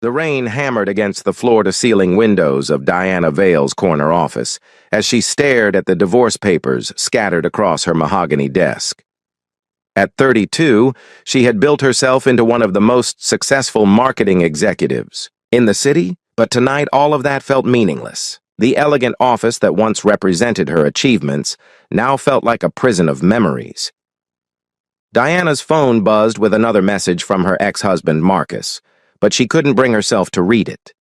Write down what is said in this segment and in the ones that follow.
The rain hammered against the floor-to-ceiling windows of Diana Vale's corner office as she stared at the divorce papers scattered across her mahogany desk. At 32, she had built herself into one of the most successful marketing executives in the city, but tonight all of that felt meaningless. The elegant office that once represented her achievements now felt like a prison of memories. Diana's phone buzzed with another message from her ex-husband, Marcus, but she couldn't bring herself to read it.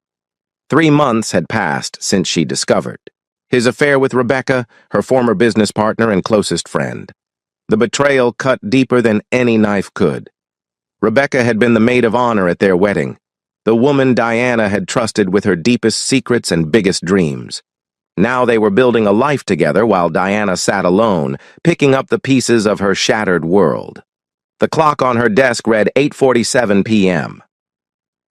3 months had passed since she discovered his affair with Rebecca, her former business partner and closest friend. The betrayal cut deeper than any knife could. Rebecca had been the maid of honor at their wedding, the woman Diana had trusted with her deepest secrets and biggest dreams. Now they were building a life together while Diana sat alone, picking up the pieces of her shattered world. The clock on her desk read 8:47 p.m.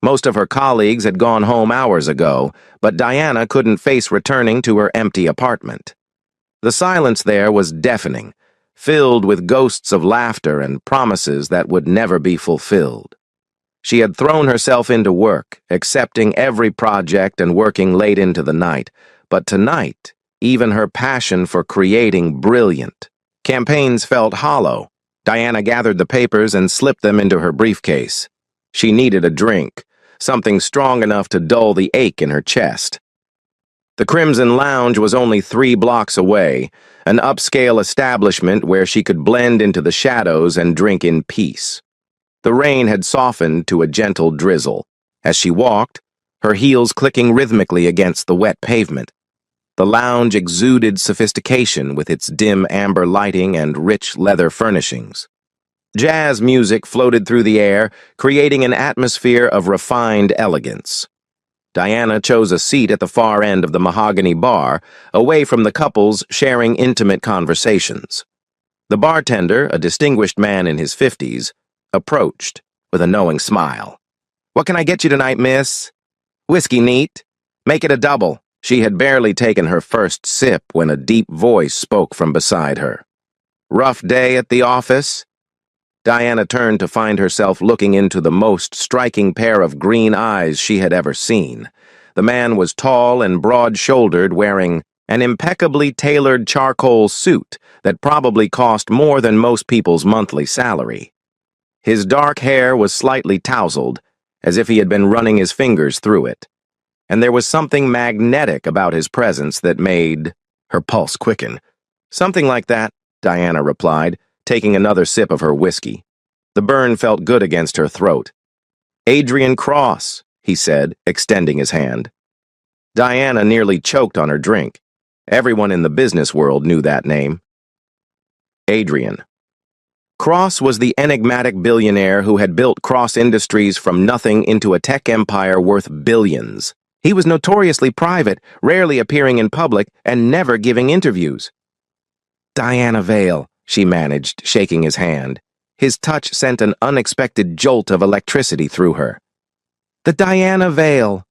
Most of her colleagues had gone home hours ago, but Diana couldn't face returning to her empty apartment. The silence there was deafening, filled with ghosts of laughter and promises that would never be fulfilled. She had thrown herself into work, accepting every project and working late into the night, but tonight, even her passion for creating brilliant campaigns felt hollow. Diana gathered the papers and slipped them into her briefcase. She needed a drink, something strong enough to dull the ache in her chest. The Crimson Lounge was only 3 blocks away, an upscale establishment where she could blend into the shadows and drink in peace. The rain had softened to a gentle drizzle. As she walked, her heels clicking rhythmically against the wet pavement. The lounge exuded sophistication with its dim amber lighting and rich leather furnishings. Jazz music floated through the air, creating an atmosphere of refined elegance. Diana chose a seat at the far end of the mahogany bar, away from the couples sharing intimate conversations. The bartender, a distinguished man in his 50s, approached with a knowing smile. "What can I get you tonight, miss?" "Whiskey neat. Make it a double." She had barely taken her first sip when a deep voice spoke from beside her. "Rough day at the office?" Diana turned to find herself looking into the most striking pair of green eyes she had ever seen. The man was tall and broad-shouldered, wearing an impeccably tailored charcoal suit that probably cost more than most people's monthly salary. His dark hair was slightly tousled, as if he had been running his fingers through it, and there was something magnetic about his presence that made her pulse quicken. "Something like that," Diana replied, taking another sip of her whiskey. The burn felt good against her throat. "Adrian Cross," he said, extending his hand. Diana nearly choked on her drink. Everyone in the business world knew that name. Adrian. Cross was the enigmatic billionaire who had built Cross Industries from nothing into a tech empire worth billions. He was notoriously private, rarely appearing in public, and never giving interviews. "Diana Vale," she managed, shaking his hand. His touch sent an unexpected jolt of electricity through her. "The Diana Vale.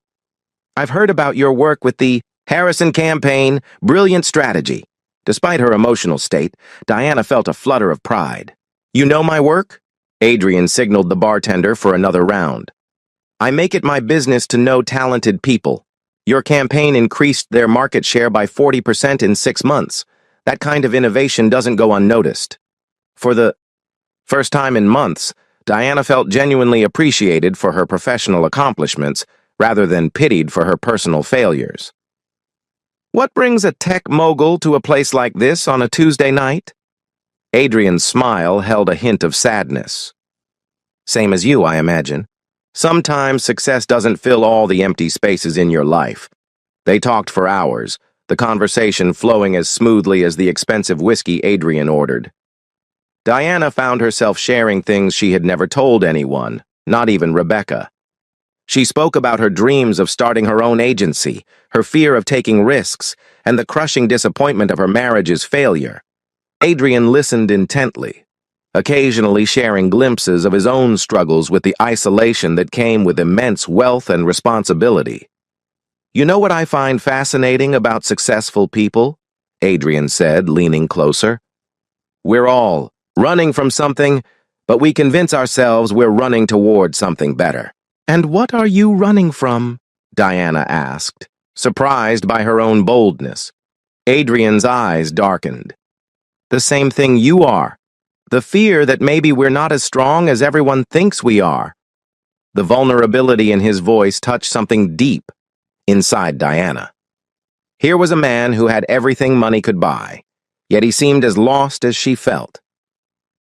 I've heard about your work with the Harrison campaign. Brilliant strategy." Despite her emotional state, Diana felt a flutter of pride. "You know my work?" Adrian signaled the bartender for another round. "I make it my business to know talented people. Your campaign increased their market share by 40% in 6 months. That kind of innovation doesn't go unnoticed." For the first time in months, Diana felt genuinely appreciated for her professional accomplishments rather than pitied for her personal failures. "What brings a tech mogul to a place like this on a Tuesday night?" Adrian's smile held a hint of sadness. "Same as you, I imagine. Sometimes success doesn't fill all the empty spaces in your life." They talked for hours, the conversation flowing as smoothly as the expensive whiskey Adrian ordered. Diana found herself sharing things she had never told anyone, not even Rebecca. She spoke about her dreams of starting her own agency, her fear of taking risks, and the crushing disappointment of her marriage's failure. Adrian listened intently, occasionally sharing glimpses of his own struggles with the isolation that came with immense wealth and responsibility. "You know what I find fascinating about successful people?" Adrian said, leaning closer. "We're all running from something, but we convince ourselves we're running toward something better. "And what are you running from?" Diana asked, surprised by her own boldness. Adrian's eyes darkened. "The same thing you are. The fear that maybe we're not as strong as everyone thinks we are." The vulnerability in his voice touched something deep inside Diana. Here was a man who had everything money could buy, yet he seemed as lost as she felt.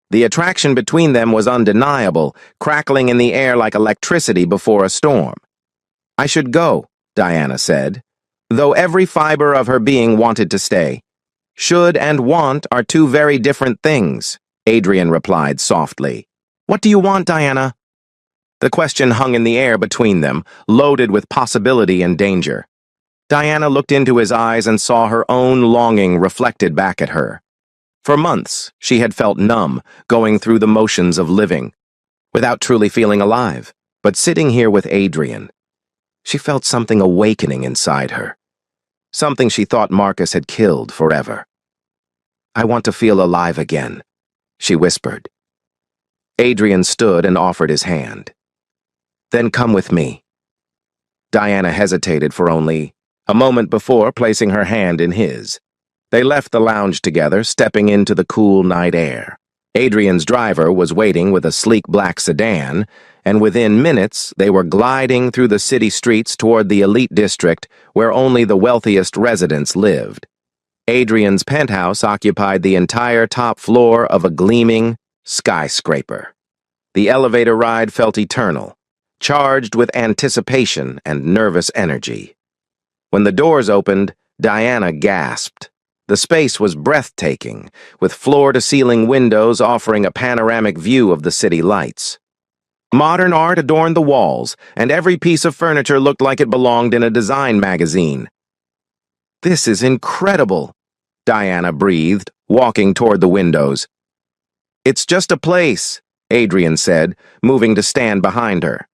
The attraction between them was undeniable, crackling in the air like electricity before a storm. "I should go," Diana said, though every fiber of her being wanted to stay. "Should and want are two very different things," Adrian replied softly. "What do you want, Diana?" The question hung in the air between them, loaded with possibility and danger. Diana looked into his eyes and saw her own longing reflected back at her. For months, she had felt numb, going through the motions of living, without truly feeling alive. But sitting here with Adrian, she felt something awakening inside her. Something she thought Marcus had killed forever. "I want to feel alive again," she whispered. Adrian stood and offered his hand. "Then come with me." Diana hesitated for only a moment before placing her hand in his. They left the lounge together, stepping into the cool night air. Adrian's driver was waiting with a sleek black sedan, and within minutes they were gliding through the city streets toward the elite district where only the wealthiest residents lived. Adrian's penthouse occupied the entire top floor of a gleaming skyscraper. The elevator ride felt eternal, charged with anticipation and nervous energy. When the doors opened, Diana gasped. The space was breathtaking, with floor-to-ceiling windows offering a panoramic view of the city lights. Modern art adorned the walls, and every piece of furniture looked like it belonged in a design magazine. "This is incredible," Diana breathed, walking toward the windows. "It's just a place," Adrian said, moving to stand behind her.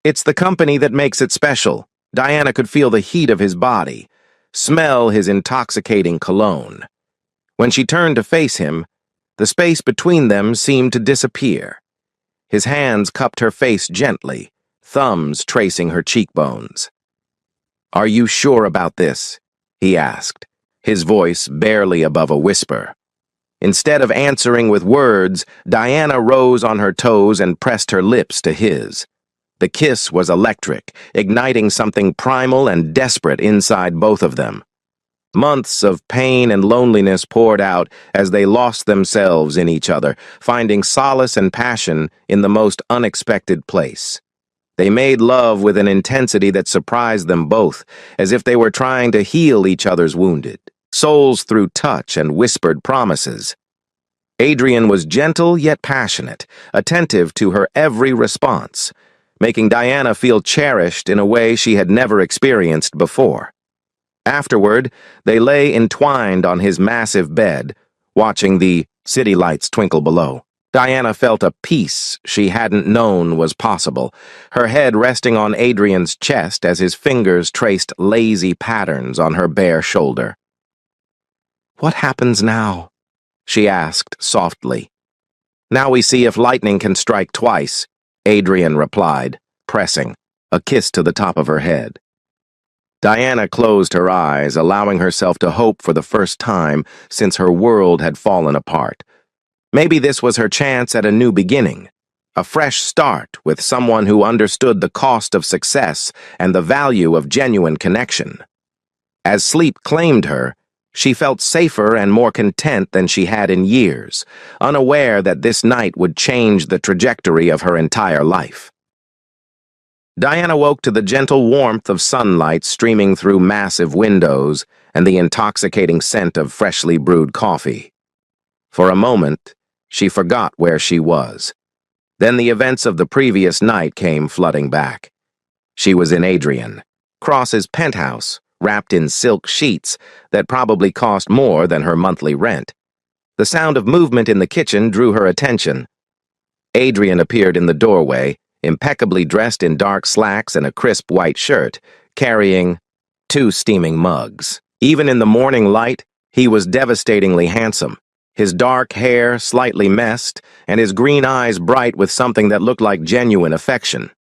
"It's the company that makes it special." Diana could feel the heat of his body, smell his intoxicating cologne. When she turned to face him, the space between them seemed to disappear. His hands cupped her face gently, thumbs tracing her cheekbones. "Are you sure about this?" he asked, his voice barely above a whisper. Instead of answering with words, Diana rose on her toes and pressed her lips to his. The kiss was electric, igniting something primal and desperate inside both of them. Months of pain and loneliness poured out as they lost themselves in each other, finding solace and passion in the most unexpected place. They made love with an intensity that surprised them both, as if they were trying to heal each other's wounded souls through touch and whispered promises. Adrian was gentle yet passionate, attentive to her every response, making Diana feel cherished in a way she had never experienced before. Afterward, they lay entwined on his massive bed, watching the city lights twinkle below. Diana felt a peace she hadn't known was possible, her head resting on Adrian's chest as his fingers traced lazy patterns on her bare shoulder. "What happens now?" she asked softly. "Now we see if lightning can strike twice," Adrian replied, pressing a kiss to the top of her head. Diana closed her eyes, allowing herself to hope for the first time since her world had fallen apart. Maybe this was her chance at a new beginning, a fresh start with someone who understood the cost of success and the value of genuine connection. As sleep claimed her, she felt safer and more content than she had in years, unaware that this night would change the trajectory of her entire life. Diana woke to the gentle warmth of sunlight streaming through massive windows and the intoxicating scent of freshly brewed coffee. For a moment, she forgot where she was. Then the events of the previous night came flooding back. She was in Adrian, Cross's penthouse, wrapped in silk sheets that probably cost more than her monthly rent. The sound of movement in the kitchen drew her attention. Adrian appeared in the doorway, impeccably dressed in dark slacks and a crisp white shirt, carrying 2 steaming mugs. Even in the morning light, he was devastatingly handsome, his dark hair slightly messed, and his green eyes bright with something that looked like genuine affection.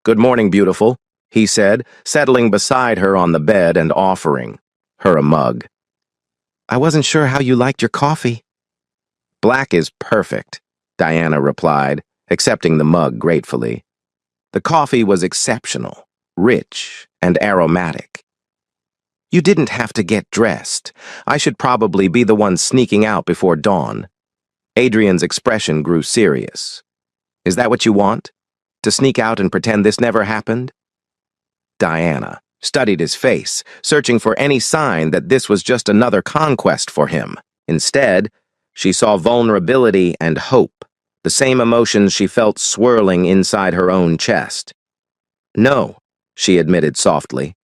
"Good morning, beautiful," he said, settling beside her on the bed and offering her a mug. "I wasn't sure how you liked your coffee." "Black is perfect," Diana replied, accepting the mug gratefully. The coffee was exceptional, rich, and aromatic. "You didn't have to get dressed. I should probably be the one sneaking out before dawn." Adrian's expression grew serious. "Is that what you want? To sneak out and pretend this never happened?" Diana studied his face, searching for any sign that this was just another conquest for him. Instead, she saw vulnerability and hope, the same emotions she felt swirling inside her own chest. "No," she admitted softly.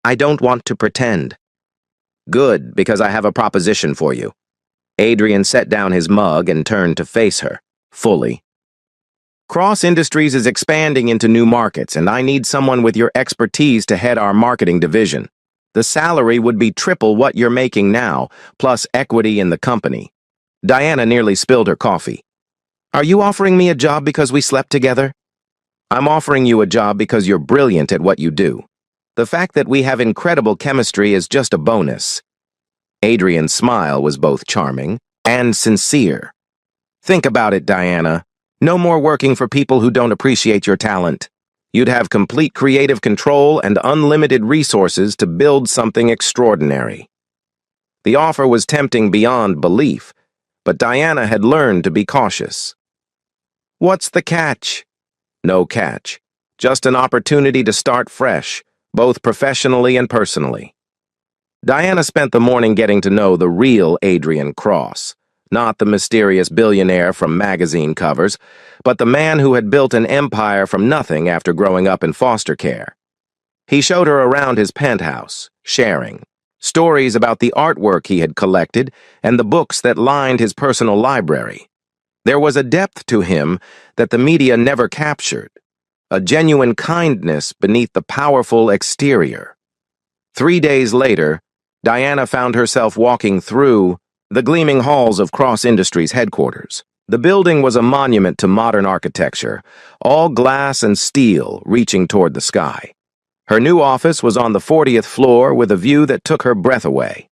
"I don't want to pretend." "Good, because I have a proposition for you." Adrian set down his mug and turned to face her, fully. "Cross Industries is expanding into new markets, and I need someone with your expertise to head our marketing division. The salary would be triple what you're making now, plus equity in the company." Diana nearly spilled her coffee. "Are you offering me a job because we slept together?" "I'm offering you a job because you're brilliant at what you do. The fact that we have incredible chemistry is just a bonus." Adrian's smile was both charming and sincere. "Think about it, Diana. No more working for people who don't appreciate your talent. You'd have complete creative control and unlimited resources to build something extraordinary." The offer was tempting beyond belief, but Diana had learned to be cautious. "What's the catch?" "No catch. Just an opportunity to start fresh, both professionally and personally." Diana spent the morning getting to know the real Adrian Cross. Not the mysterious billionaire from magazine covers, but the man who had built an empire from nothing after growing up in foster care. He showed her around his penthouse, sharing stories about the artwork he had collected and the books that lined his personal library. There was a depth to him that the media never captured, a genuine kindness beneath the powerful exterior. 3 days later, Diana found herself walking through the gleaming halls of Cross Industries headquarters. The building was a monument to modern architecture, all glass and steel reaching toward the sky. Her new office was on the 40th floor with a view that took her breath away.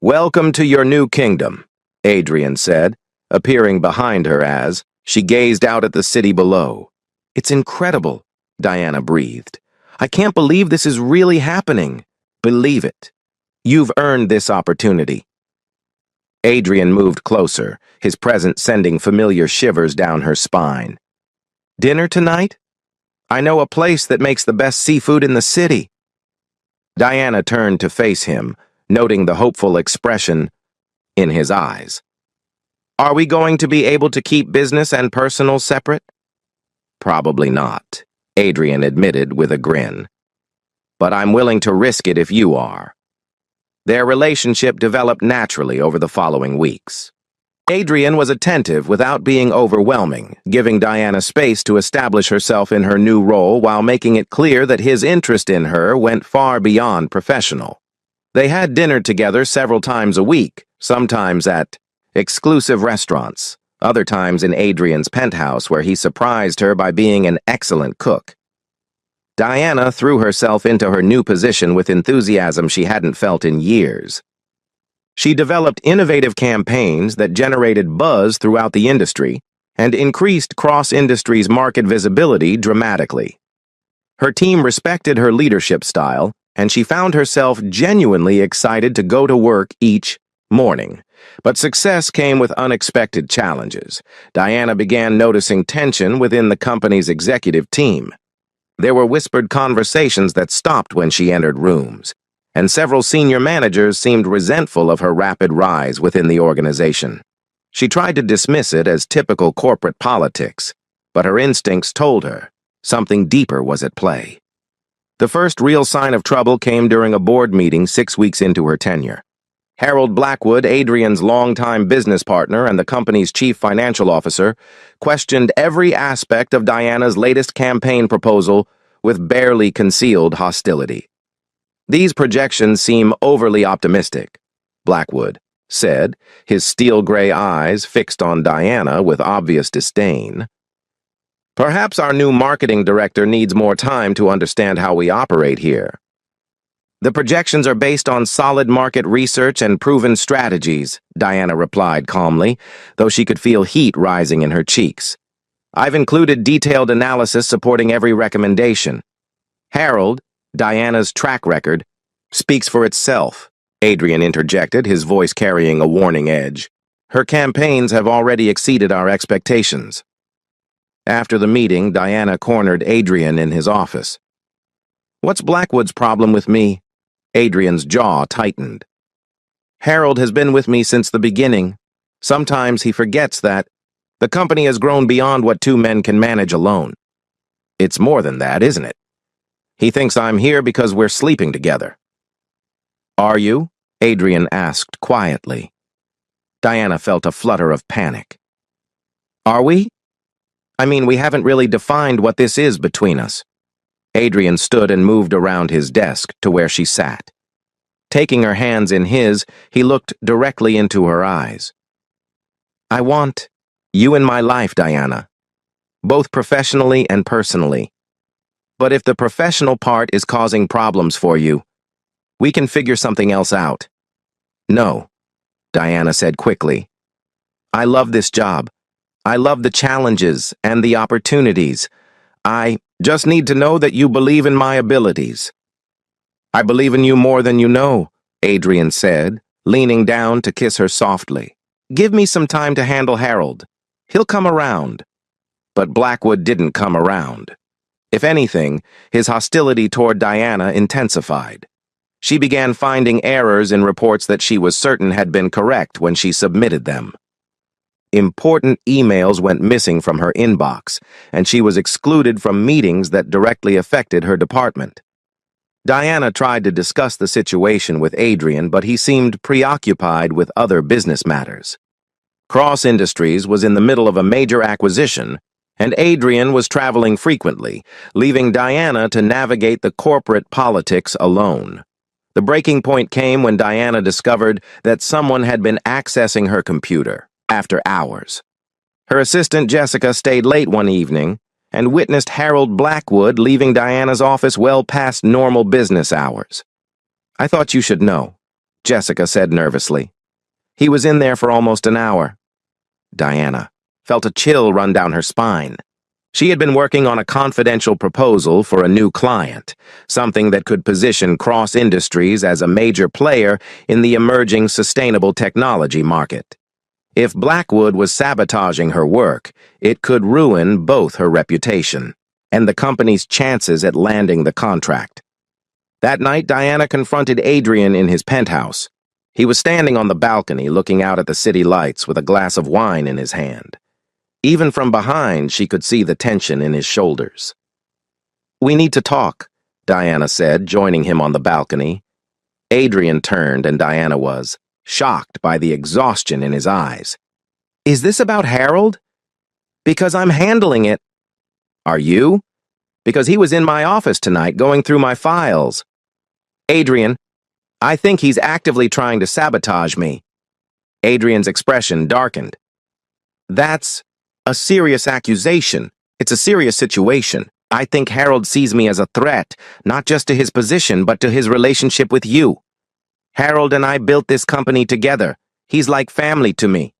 "Welcome to your new kingdom," Adrian said, appearing behind her as she gazed out at the city below. "It's incredible," Diana breathed. "I can't believe this is really happening." "Believe it. You've earned this opportunity." Adrian moved closer, his presence sending familiar shivers down her spine. "Dinner tonight? I know a place that makes the best seafood in the city." Diana turned to face him, noting the hopeful expression in his eyes. "Are we going to be able to keep business and personal separate?" "Probably not," Adrian admitted with a grin. "But I'm willing to risk it if you are." Their relationship developed naturally over the following weeks. Adrian was attentive without being overwhelming, giving Diana space to establish herself in her new role while making it clear that his interest in her went far beyond professional. They had dinner together several times a week, sometimes at exclusive restaurants, other times in Adrian's penthouse where he surprised her by being an excellent cook. Diana threw herself into her new position with enthusiasm she hadn't felt in years. She developed innovative campaigns that generated buzz throughout the industry and increased Cross Industries' market visibility dramatically. Her team respected her leadership style, and she found herself genuinely excited to go to work each morning. But success came with unexpected challenges. Diana began noticing tension within the company's executive team. There were whispered conversations that stopped when she entered rooms, and several senior managers seemed resentful of her rapid rise within the organization. She tried to dismiss it as typical corporate politics, but her instincts told her something deeper was at play. The first real sign of trouble came during a board meeting 6 weeks into her tenure. Harold Blackwood, Adrian's longtime business partner and the company's chief financial officer, questioned every aspect of Diana's latest campaign proposal with barely concealed hostility. "These projections seem overly optimistic," Blackwood said, his steel-gray eyes fixed on Diana with obvious disdain. Perhaps our new marketing director needs more time to understand how we operate here. The projections are based on solid market research and proven strategies, Diana replied calmly, though she could feel heat rising in her cheeks. I've included detailed analysis supporting every recommendation. Harold, Diana's track record, speaks for itself, Adrian interjected, his voice carrying a warning edge. Her campaigns have already exceeded our expectations. After the meeting, Diana cornered Adrian in his office. What's Blackwood's problem with me? Adrian's jaw tightened. Harold has been with me since the beginning. Sometimes he forgets that the company has grown beyond what two men can manage alone. It's more than that, isn't it? He thinks I'm here because we're sleeping together. Are you? Adrian asked quietly. Diana felt a flutter of panic. Are we? I mean, we haven't really defined what this is between us. Adrian stood and moved around his desk to where she sat. Taking her hands in his, he looked directly into her eyes. I want you in my life, Diana, both professionally and personally. But if the professional part is causing problems for you, we can figure something else out. No, Diana said quickly. I love this job. I love the challenges and the opportunities. I just need to know that you believe in my abilities. I believe in you more than you know, Adrian said, leaning down to kiss her softly. Give me some time to handle Harold. He'll come around. But Blackwood didn't come around. If anything, his hostility toward Diana intensified. She began finding errors in reports that she was certain had been correct when she submitted them. Important emails went missing from her inbox, and she was excluded from meetings that directly affected her department. Diana tried to discuss the situation with Adrian, but he seemed preoccupied with other business matters. Cross Industries was in the middle of a major acquisition, and Adrian was traveling frequently, leaving Diana to navigate the corporate politics alone. The breaking point came when Diana discovered that someone had been accessing her computer after hours. Her assistant Jessica stayed late one evening and witnessed Harold Blackwood leaving Diana's office well past normal business hours. I thought you should know, Jessica said nervously. He was in there for almost an hour. Diana felt a chill run down her spine. She had been working on a confidential proposal for a new client, something that could position Cross Industries as a major player in the emerging sustainable technology market. If Blackwood was sabotaging her work, it could ruin both her reputation and the company's chances at landing the contract. That night, Diana confronted Adrian in his penthouse. He was standing on the balcony looking out at the city lights with a glass of wine in his hand. Even from behind, she could see the tension in his shoulders. We need to talk, Diana said, joining him on the balcony. Adrian turned, and Diana was shocked by the exhaustion in his eyes. Is this about Harold? Because I'm handling it. Are you? Because he was in my office tonight going through my files. Adrian, I think he's actively trying to sabotage me. Adrian's expression darkened. That's a serious accusation. It's a serious situation. I think Harold sees me as a threat, not just to his position, but to his relationship with you. Harold and I built this company together. He's like family to me.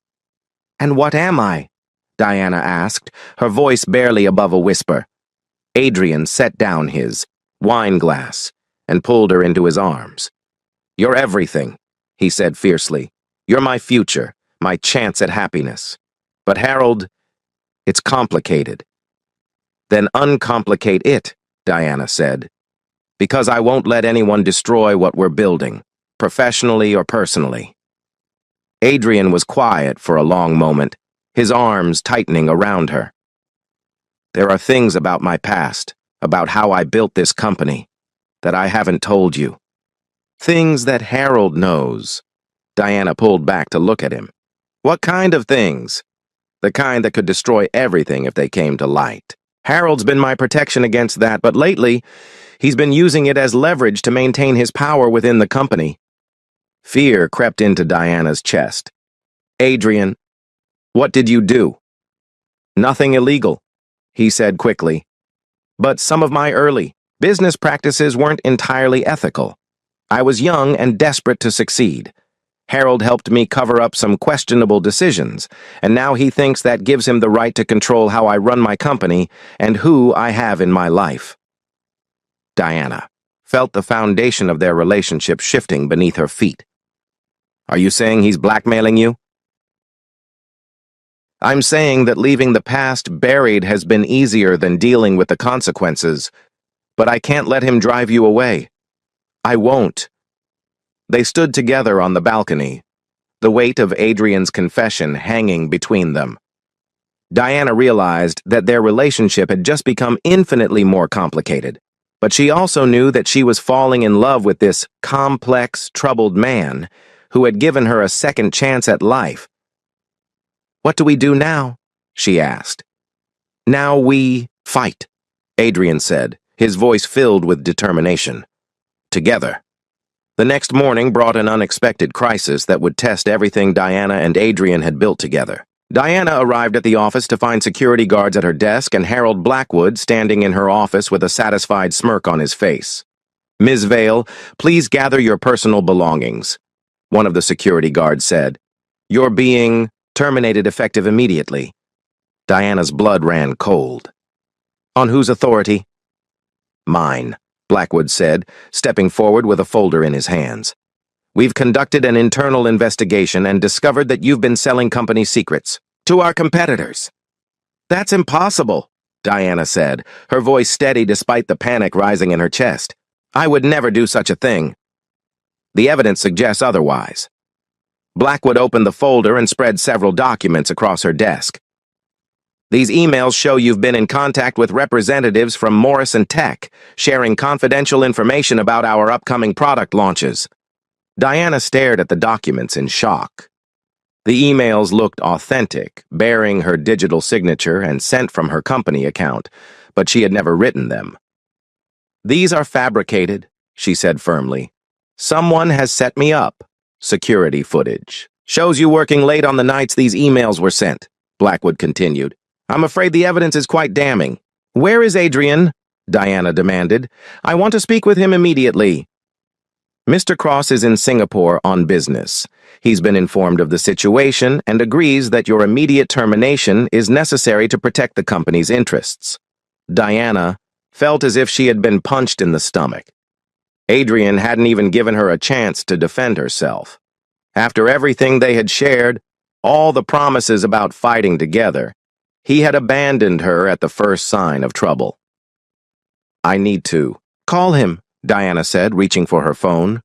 And what am I? Diana asked, her voice barely above a whisper. Adrian set down his wine glass and pulled her into his arms. You're everything, he said fiercely. You're my future, my chance at happiness. But Harold, it's complicated. Then uncomplicate it, Diana said. Because I won't let anyone destroy what we're building, professionally or personally. Adrian was quiet for a long moment, his arms tightening around her. There are things about my past, about how I built this company, that I haven't told you. Things that Harold knows. Diana pulled back to look at him. What kind of things? The kind that could destroy everything if they came to light. Harold's been my protection against that, but lately, he's been using it as leverage to maintain his power within the company. Fear crept into Diana's chest. Adrian, what did you do? Nothing illegal. he said quickly. But some of my early business practices weren't entirely ethical. I was young and desperate to succeed. Harold helped me cover up some questionable decisions, and now he thinks that gives him the right to control how I run my company and who I have in my life. Diana felt the foundation of their relationship shifting beneath her feet. Are you saying he's blackmailing you? I'm saying that leaving the past buried has been easier than dealing with the consequences, but I can't let him drive you away. I won't. They stood together on the balcony, the weight of Adrian's confession hanging between them. Diana realized that their relationship had just become infinitely more complicated, but she also knew that she was falling in love with this complex, troubled man who had given her a second chance at life. What do we do now? She asked. Now we fight, Adrian said, his voice filled with determination. Together. The next morning brought an unexpected crisis that would test everything Diana and Adrian had built together. Diana arrived at the office to find security guards at her desk and Harold Blackwood standing in her office with a satisfied smirk on his face. Ms. Vale, please gather your personal belongings, one of the security guards said. You're being terminated effective immediately. Diana's blood ran cold. On whose authority? Mine, Blackwood said, stepping forward with a folder in his hands. We've conducted an internal investigation and discovered that you've been selling company secrets to our competitors. That's impossible, Diana said, her voice steady despite the panic rising in her chest. I would never do such a thing. The evidence suggests otherwise. Blackwood opened the folder and spread several documents across her desk. These emails show you've been in contact with representatives from Morrison Tech, sharing confidential information about our upcoming product launches. Diana stared at the documents in shock. The emails looked authentic, bearing her digital signature and sent from her company account, but she had never written them. These are fabricated, she said firmly. Someone has set me up. Security footage. Shows you working late on the nights these emails were sent, Blackwood continued. I'm afraid the evidence is quite damning. Where is Adrian? Diana demanded. I want to speak with him immediately. Mr. Cross is in Singapore on business. He's been informed of the situation and agrees that your immediate termination is necessary to protect the company's interests. Diana felt as if she had been punched in the stomach. Adrian hadn't even given her a chance to defend herself. After everything they had shared, all the promises about fighting together, he had abandoned her at the first sign of trouble. I need to call him, Diana said, reaching for her phone.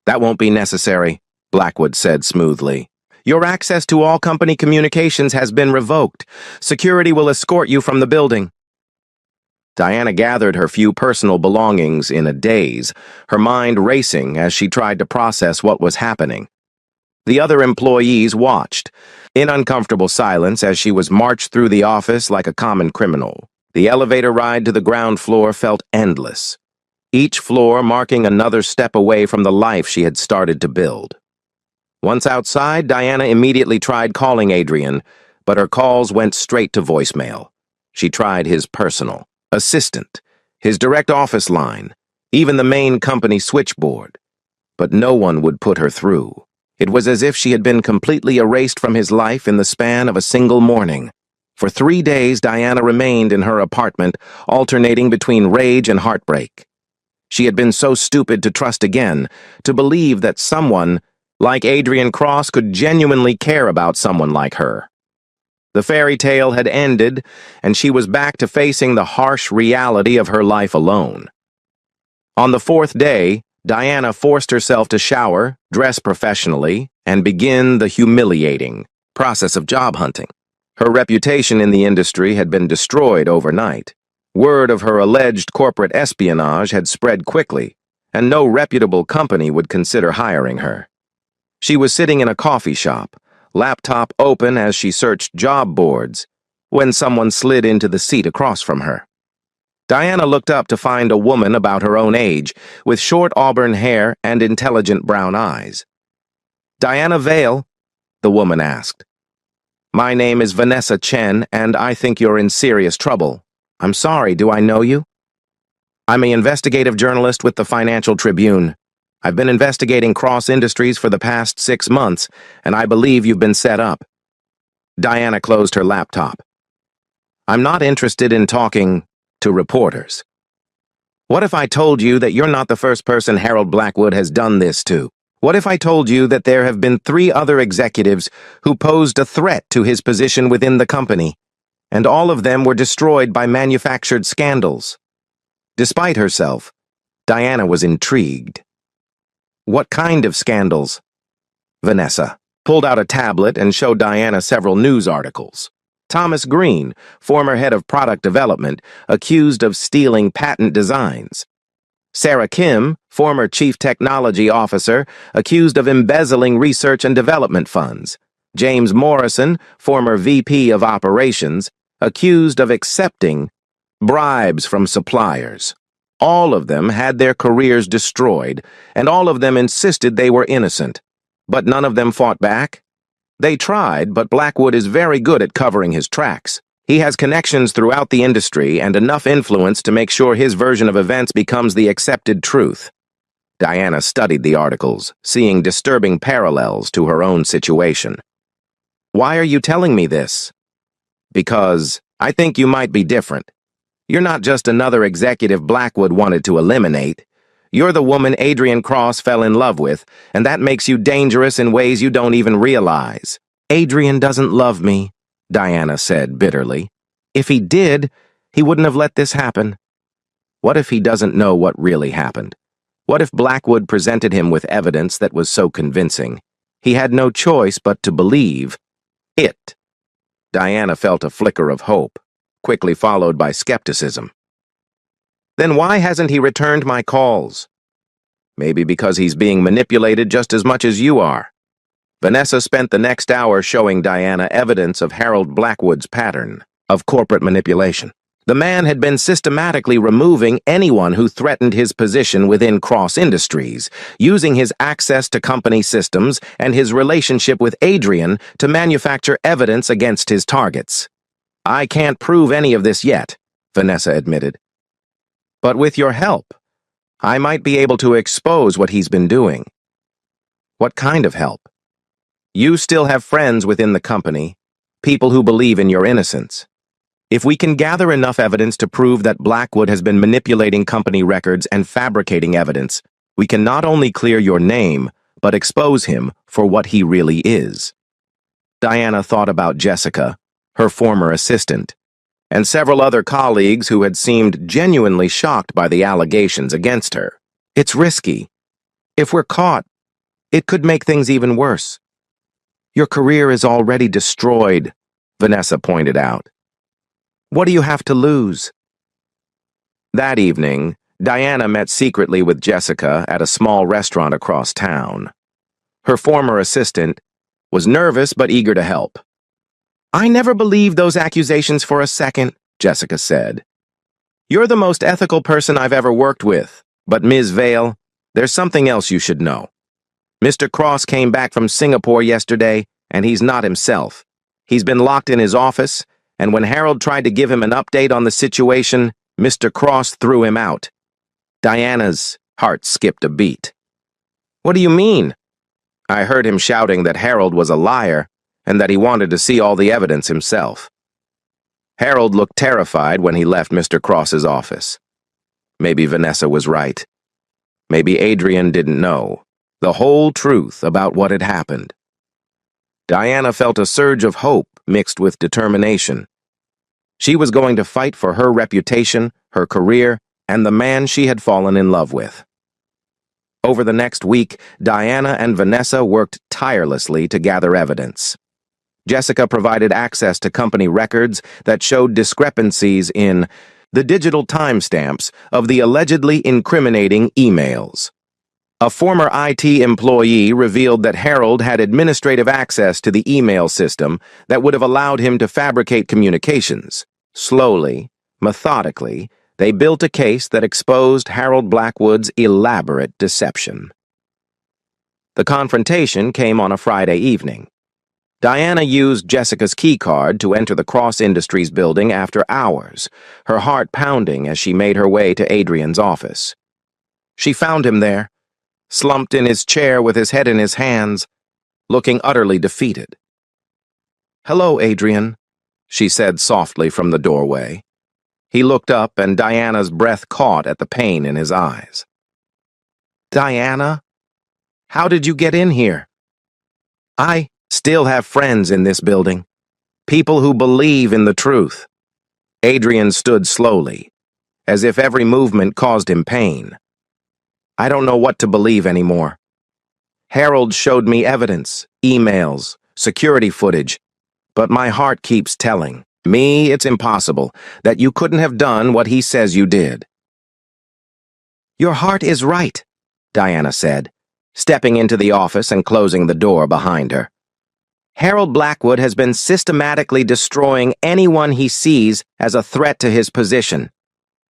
That won't be necessary, Blackwood said smoothly. Your access to all company communications has been revoked. Security will escort you from the building. Diana gathered her few personal belongings in a daze, her mind racing as she tried to process what was happening. The other employees watched, in uncomfortable silence as she was marched through the office like a common criminal. The elevator ride to the ground floor felt endless, each floor marking another step away from the life she had started to build. Once outside, Diana immediately tried calling Adrian, but her calls went straight to voicemail. She tried his personal assistant, his direct office line, even the main company switchboard, but no one would put her through. It was as if she had been completely erased from his life in the span of a single morning. For 3 days, Diana remained in her apartment, alternating between rage and heartbreak. She had been so stupid to trust again, to believe that someone like Adrian Cross could genuinely care about someone like her. The fairy tale had ended, and she was back to facing the harsh reality of her life alone. On the 4th day, Diana forced herself to shower, dress professionally, and begin the humiliating process of job hunting. Her reputation in the industry had been destroyed overnight. Word of her alleged corporate espionage had spread quickly, and no reputable company would consider hiring her. She was sitting in a coffee shop, laptop open as she searched job boards, when someone slid into the seat across from her. Diana looked up to find a woman about her own age, with short auburn hair and intelligent brown eyes. Diana Vale? The woman asked. My name is Vanessa Chen, and I think you're in serious trouble, I'm sorry, do I know you? I'm an investigative journalist with the Financial Tribune. I've been investigating Cross Industries for the past 6 months, and I believe you've been set up. Diana closed her laptop. I'm not interested in talking to reporters. What if I told you that you're not the first person Harold Blackwood has done this to? What if I told you that there have been 3 other executives who posed a threat to his position within the company, and all of them were destroyed by manufactured scandals? Despite herself, Diana was intrigued. What kind of scandals? Vanessa pulled out a tablet and showed Diana several news articles. Thomas Green, former head of product development, accused of stealing patent designs. Sarah Kim, former chief technology officer, accused of embezzling research and development funds. James Morrison, former VP of operations, accused of accepting bribes from suppliers. All of them had their careers destroyed, and all of them insisted they were innocent. But none of them fought back. They tried, but Blackwood is very good at covering his tracks. He has connections throughout the industry and enough influence to make sure his version of events becomes the accepted truth. Diana studied the articles, seeing disturbing parallels to her own situation. Why are you telling me this? Because I think you might be different. You're not just another executive Blackwood wanted to eliminate. You're the woman Adrian Cross fell in love with, and that makes you dangerous in ways you don't even realize. Adrian doesn't love me, Diana said bitterly. If he did, he wouldn't have let this happen. What if he doesn't know what really happened? What if Blackwood presented him with evidence that was so convincing? He had no choice but to believe it. Diana felt a flicker of hope, quickly followed by skepticism. Then why hasn't he returned my calls? Maybe because he's being manipulated just as much as you are. Vanessa spent the next hour showing Diana evidence of Harold Blackwood's pattern of corporate manipulation. The man had been systematically removing anyone who threatened his position within Cross Industries, using his access to company systems and his relationship with Adrian to manufacture evidence against his targets. I can't prove any of this yet, Vanessa admitted. But with your help, I might be able to expose what he's been doing. What kind of help? You still have friends within the company, people who believe in your innocence. If we can gather enough evidence to prove that Blackwood has been manipulating company records and fabricating evidence, we can not only clear your name, but expose him for what he really is. Diana thought about Jessica, her former assistant, and several other colleagues who had seemed genuinely shocked by the allegations against her. It's risky. If we're caught, it could make things even worse. Your career is already destroyed, Vanessa pointed out. What do you have to lose? That evening, Diana met secretly with Jessica at a small restaurant across town. Her former assistant was nervous but eager to help. I never believed those accusations for a second, Jessica said. You're the most ethical person I've ever worked with, but Ms. Vale, there's something else you should know. Mr. Cross came back from Singapore yesterday, and he's not himself. He's been locked in his office, and when Harold tried to give him an update on the situation, Mr. Cross threw him out. Diana's heart skipped a beat. What do you mean? I heard him shouting that Harold was a liar, and that he wanted to see all the evidence himself. Harold looked terrified when he left Mr. Cross's office. Maybe Vanessa was right. Maybe Adrian didn't know the whole truth about what had happened. Diana felt a surge of hope mixed with determination. She was going to fight for her reputation, her career, and the man she had fallen in love with. Over the next week, Diana and Vanessa worked tirelessly to gather evidence. Jessica provided access to company records that showed discrepancies in the digital timestamps of the allegedly incriminating emails. A former IT employee revealed that Harold had administrative access to the email system that would have allowed him to fabricate communications. Slowly, methodically, they built a case that exposed Harold Blackwood's elaborate deception. The confrontation came on a Friday evening. Diana used Jessica's keycard to enter the Cross Industries building after hours, her heart pounding as she made her way to Adrian's office. She found him there, slumped in his chair with his head in his hands, looking utterly defeated. "Hello, Adrian," she said softly from the doorway. He looked up, and Diana's breath caught at the pain in his eyes. "Diana? How did you get in here?" "I still have friends in this building. People who believe in the truth." Adrian stood slowly, as if every movement caused him pain. "I don't know what to believe anymore. Harold showed me evidence, emails, security footage, but my heart keeps telling me it's impossible, that you couldn't have done what he says you did." "Your heart is right," Diana said, stepping into the office and closing the door behind her. "Harold Blackwood has been systematically destroying anyone he sees as a threat to his position.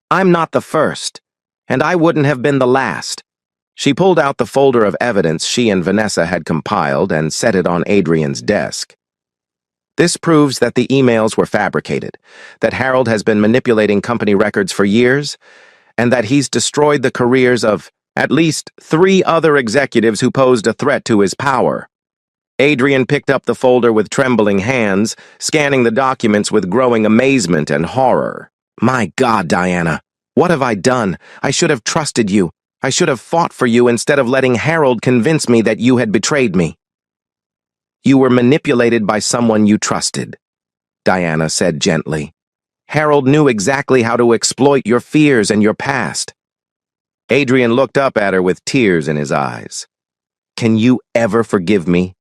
I'm not the first, and I wouldn't have been the last." She pulled out the folder of evidence she and Vanessa had compiled and set it on Adrian's desk. "This proves that the emails were fabricated, that Harold has been manipulating company records for years, and that he's destroyed the careers of at least 3 other executives who posed a threat to his power." Adrian picked up the folder with trembling hands, scanning the documents with growing amazement and horror. "My God, Diana, what have I done? I should have trusted you. I should have fought for you instead of letting Harold convince me that you had betrayed me." "You were manipulated by someone you trusted," Diana said gently. "Harold knew exactly how to exploit your fears and your past." Adrian looked up at her with tears in his eyes. "Can you ever forgive me?"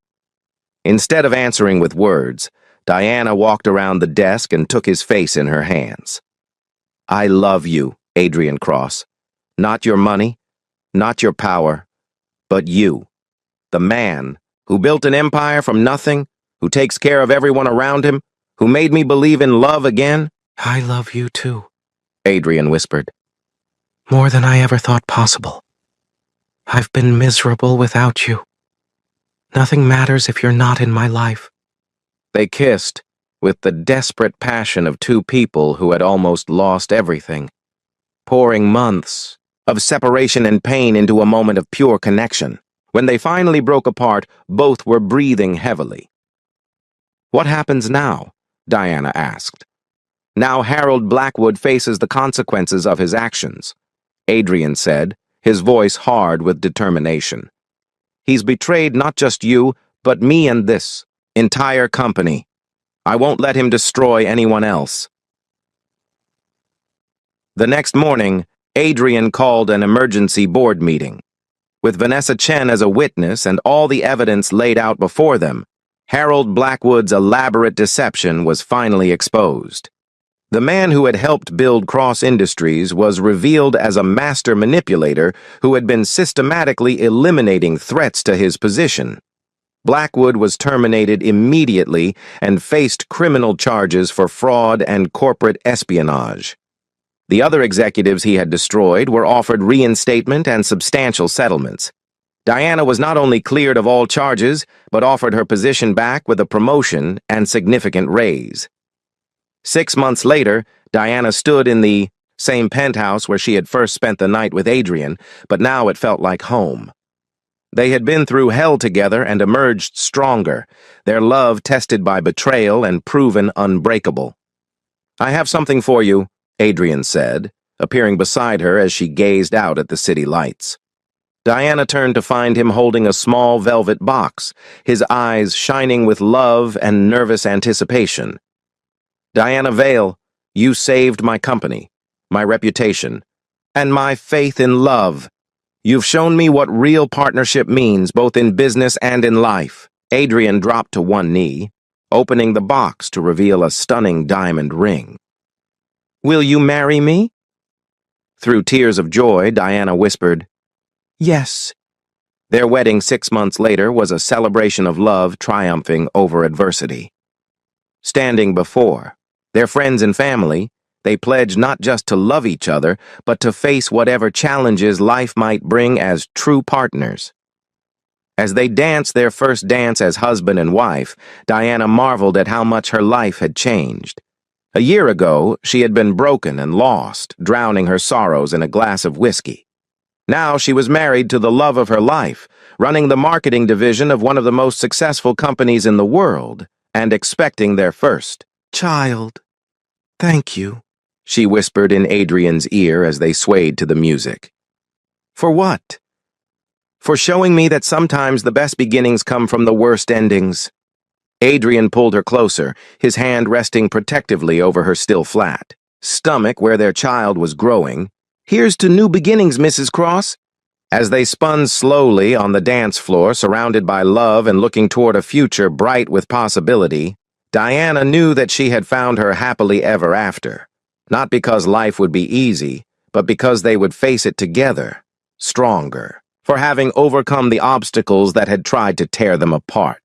Instead of answering with words, Diana walked around the desk and took his face in her hands. "I love you, Adrian Cross. Not your money, not your power, but you. The man who built an empire from nothing, who takes care of everyone around him, who made me believe in love again." "I love you too," Adrian whispered. "More than I ever thought possible. I've been miserable without you. Nothing matters if you're not in my life." They kissed, with the desperate passion of 2 people who had almost lost everything, pouring months of separation and pain into a moment of pure connection. When they finally broke apart, both were breathing heavily. "What happens now?" Diana asked. "Now Harold Blackwood faces the consequences of his actions," Adrian said, his voice hard with determination. "He's betrayed not just you, but me and this entire company. I won't let him destroy anyone else." The next morning, Adrian called an emergency board meeting. With Vanessa Chen as a witness and all the evidence laid out before them, Harold Blackwood's elaborate deception was finally exposed. The man who had helped build Cross Industries was revealed as a master manipulator who had been systematically eliminating threats to his position. Blackwood was terminated immediately and faced criminal charges for fraud and corporate espionage. The other executives he had destroyed were offered reinstatement and substantial settlements. Diana was not only cleared of all charges, but offered her position back with a promotion and significant raise. 6 months later, Diana stood in the same penthouse where she had first spent the night with Adrian, but now it felt like home. They had been through hell together and emerged stronger, their love tested by betrayal and proven unbreakable. "I have something for you," Adrian said, appearing beside her as she gazed out at the city lights. Diana turned to find him holding a small velvet box, his eyes shining with love and nervous anticipation. "Diana Vale, you saved my company, my reputation, and my faith in love. You've shown me what real partnership means, both in business and in life." Adrian dropped to one knee, opening the box to reveal a stunning diamond ring. "Will you marry me?" Through tears of joy, Diana whispered, "Yes." Their wedding 6 months later was a celebration of love triumphing over adversity. Standing before their friends and family, they pledged not just to love each other, but to face whatever challenges life might bring as true partners. As they danced their first dance as husband and wife, Diana marveled at how much her life had changed. A year ago, she had been broken and lost, drowning her sorrows in a glass of whiskey. Now she was married to the love of her life, running the marketing division of one of the most successful companies in the world, and expecting their first child. Thank you, she whispered in Adrian's ear as they swayed to the music. For what? For showing me that sometimes the best beginnings come from the worst endings. Adrian pulled her closer, his hand resting protectively over her still flat stomach where their child was growing. Here's to new beginnings, Mrs. Cross. As they spun slowly on the dance floor, surrounded by love and looking toward a future bright with possibility, Diana knew that she had found her happily ever after. Not because life would be easy, but because they would face it together, stronger, for having overcome the obstacles that had tried to tear them apart.